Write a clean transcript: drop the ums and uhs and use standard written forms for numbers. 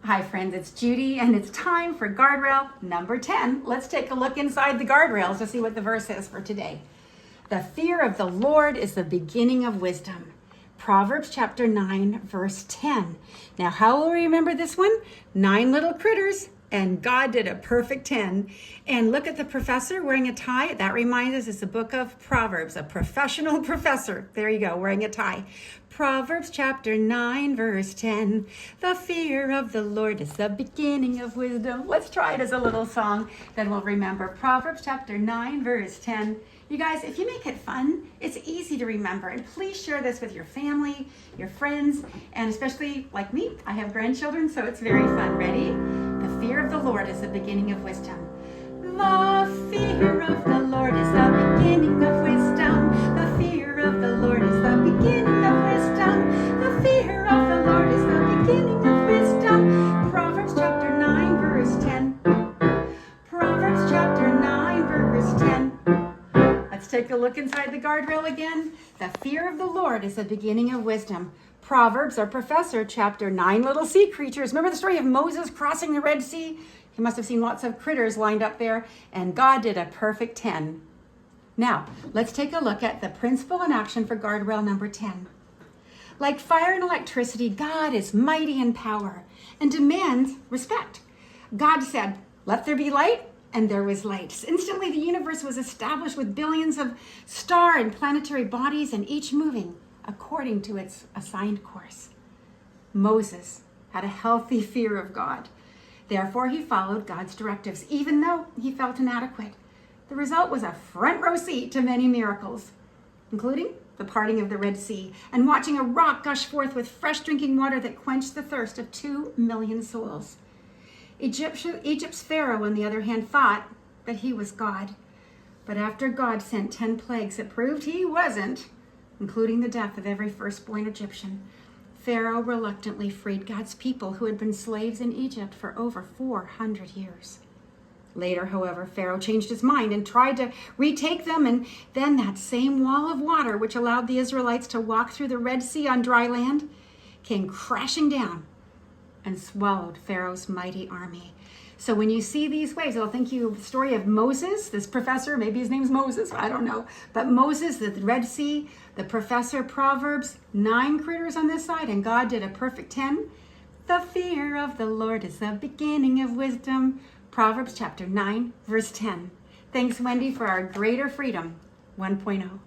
Hi friends, it's Judy and it's time for Guardrail number 10. Let's take a look inside the guardrails to see what the verse is for today. The fear of the Lord is the beginning of wisdom. Proverbs chapter 9, verse 10. Now, how will we remember this one? 9 little critters, and God did a perfect 10. And look at the professor wearing a tie. That reminds us it's the book of Proverbs, a professional professor. There you go, wearing a tie. Proverbs chapter 9, verse 10. The fear of the Lord is the beginning of wisdom. Let's try it as a little song, then we'll remember. Proverbs chapter 9, verse 10. You guys, if you make it fun, it's easy to remember. And please share this with your family, your friends, and especially like me, I have grandchildren, so it's very fun. Ready? The fear of the Lord is the beginning of wisdom. The fear of the Lord is the beginning of wisdom. The fear of the Lord is the beginning of wisdom. The fear of the Lord is the beginning of wisdom. Proverbs chapter 9, verse 10. Proverbs chapter 9, verse 10. Let's take a look inside the guardrail again. The fear of the Lord is the beginning of wisdom. Proverbs, our professor, chapter 9, little sea creatures. Remember the story of Moses crossing the Red Sea? He must have seen lots of critters lined up there, and God did a perfect 10. Now, let's take a look at the principle in action for guardrail number 10. Like fire and electricity, God is mighty in power and demands respect. God said, "Let there be light," and there was light. Instantly, the universe was established with billions of star and planetary bodies, and each moving according to its assigned course. Moses had a healthy fear of God. Therefore, he followed God's directives, even though he felt inadequate. The result was a front row seat to many miracles, including the parting of the Red Sea and watching a rock gush forth with fresh drinking water that quenched the thirst of 2 million souls. Egypt's Pharaoh, on the other hand, thought that he was God. But after God sent 10 plagues that proved he wasn't, including the death of every firstborn Egyptian, Pharaoh reluctantly freed God's people who had been slaves in Egypt for over 400 years. Later, however, Pharaoh changed his mind and tried to retake them, and then that same wall of water, which allowed the Israelites to walk through the Red Sea on dry land, came crashing down and swallowed Pharaoh's mighty army. So when you see these waves, it'll think you the story of Moses, this professor, maybe his name's Moses, I don't know. But Moses, the Red Sea, the professor, Proverbs, 9 critters on this side, and God did a perfect 10. The fear of the Lord is the beginning of wisdom. Proverbs chapter 9, verse 10. Thanks, Wendy, for our Greater Freedom 1.0.